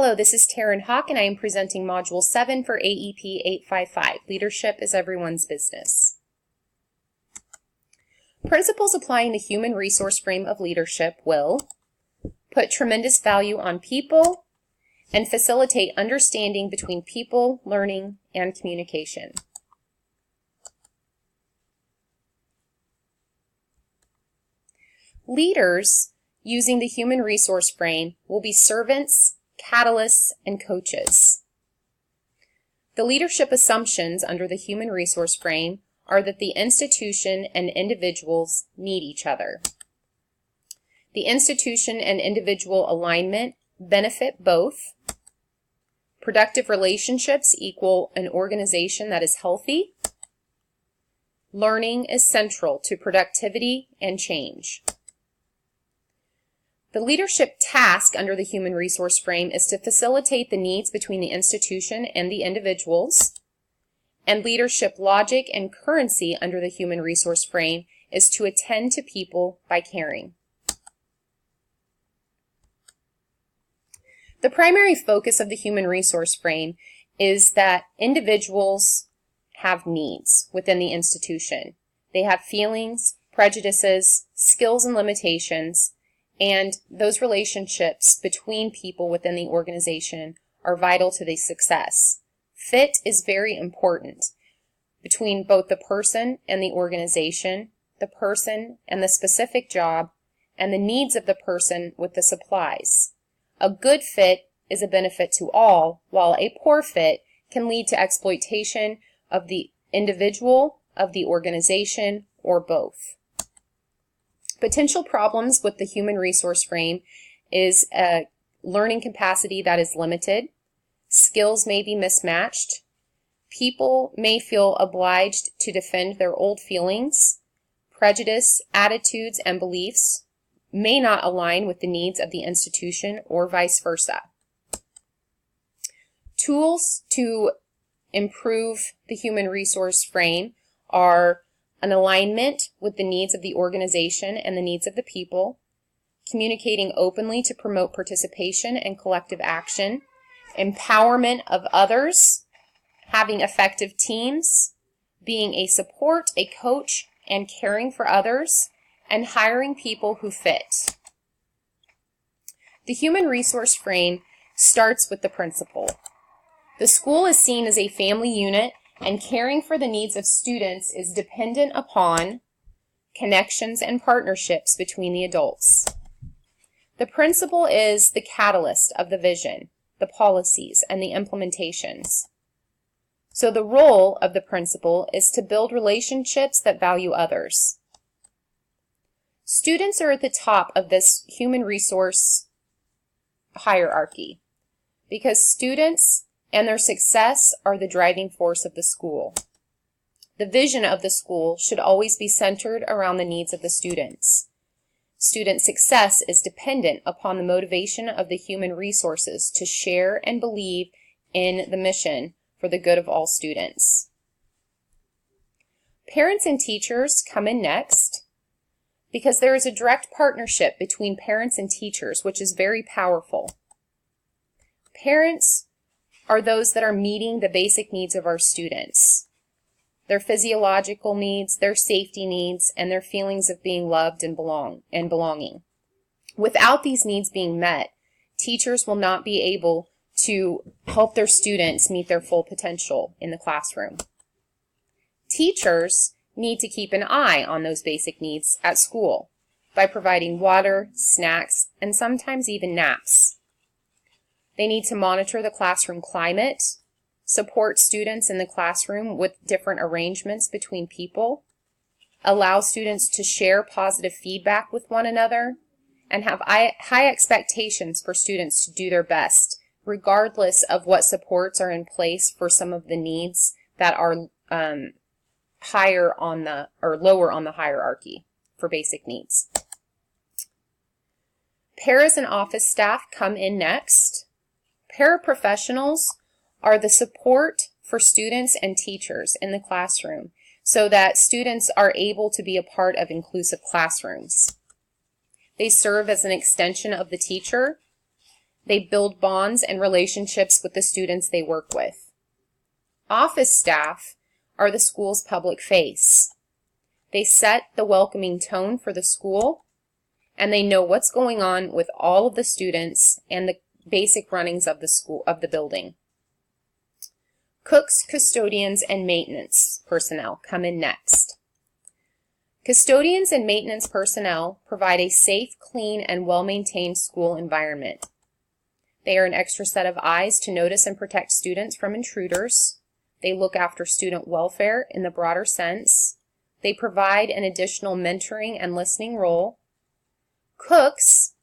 Hello, this is Taryn Hawk, and I am presenting Module 7 for AEP 855. Leadership is everyone's business. Principles applying the human resource frame of leadership will put tremendous value on people and facilitate understanding between people, learning, and communication. Leaders using the human resource frame will be servants, catalysts, and coaches. The leadership assumptions under the human resource frame are that the institution and individuals need each other. The institution and individual alignment benefit both. Productive relationships equal an organization that is healthy. Learning is central to productivity and change. The leadership task under the human resource frame is to facilitate the needs between the institution and the individuals. And leadership logic and currency under the human resource frame is to attend to people by caring. The primary focus of the human resource frame is that individuals have needs within the institution. They have feelings, prejudices, skills, and limitations. And those relationships between people within the organization are vital to the success. Fit is very important between both the person and the organization, the person and the specific job, and the needs of the person with the supplies. A good fit is a benefit to all, while a poor fit can lead to exploitation of the individual, of the organization, or both. Potential problems with the human resource frame is a learning capacity that is limited, skills may be mismatched, people may feel obliged to defend their old feelings, prejudice, attitudes, and beliefs may not align with the needs of the institution or vice versa. Tools to improve the human resource frame are an alignment with the needs of the organization and the needs of the people, communicating openly to promote participation and collective action, empowerment of others, having effective teams, being a support, a coach, and caring for others, and hiring people who fit. The human resource frame starts with the principal. The school is seen as a family unit, and caring for the needs of students is dependent upon connections and partnerships between the adults. The principal is the catalyst of the vision, the policies, and the implementations. So the role of the principal is to build relationships that value others. Students are at the top of this human resource hierarchy because students and their success are the driving force of the school. The vision of the school should always be centered around the needs of the students. Student success is dependent upon the motivation of the human resources to share and believe in the mission for the good of all students. Parents and teachers come in next because there is a direct partnership between parents and teachers, which is very powerful. Parents are those that are meeting the basic needs of our students, their physiological needs, their safety needs, and their feelings of being loved and belonging. Without these needs being met, teachers will not be able to help their students meet their full potential in the classroom. Teachers need to keep an eye on those basic needs at school by providing water, snacks, and sometimes even naps. They need to monitor the classroom climate, support students in the classroom with different arrangements between people, allow students to share positive feedback with one another, and have high expectations for students to do their best, regardless of what supports are in place for some of the needs that are lower on the hierarchy for basic needs. Paras and office staff come in next. Paraprofessionals are the support for students and teachers in the classroom so that students are able to be a part of inclusive classrooms. They serve as an extension of the teacher They build bonds and relationships with the students they work with. Office staff are the school's public face. They set the welcoming tone for the school, and they know what's going on with all of the students and the basic runnings of the building. Cooks, custodians, and maintenance personnel come in next. Custodians and maintenance personnel provide a safe, clean, and well-maintained school environment. They are an extra set of eyes to notice and protect students from intruders. They look after student welfare in the broader sense. They provide an additional mentoring and listening role. Cooks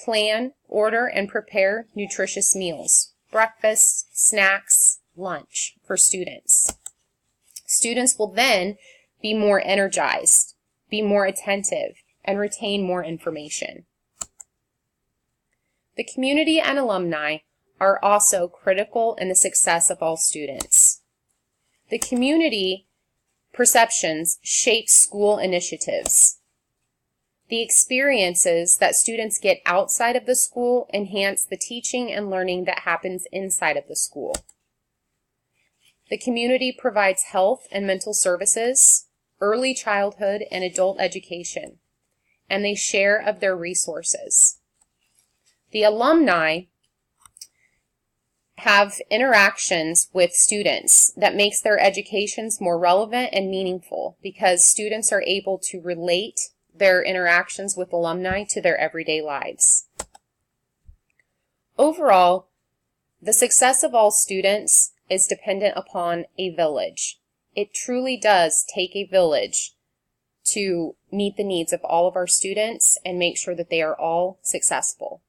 plan, order, and prepare nutritious meals, breakfast, snacks, lunch for students. Students will then be more energized, be more attentive, and retain more information. The community and alumni are also critical in the success of all students. The community perceptions shape school initiatives. The experiences that students get outside of the school enhance the teaching and learning that happens inside of the school. The community provides health and mental services, early childhood and adult education, and they share of their resources. The alumni have interactions with students that makes their educations more relevant and meaningful because students are able to relate their interactions with alumni to their everyday lives. Overall, the success of all students is dependent upon a village. It truly does take a village to meet the needs of all of our students and make sure that they are all successful.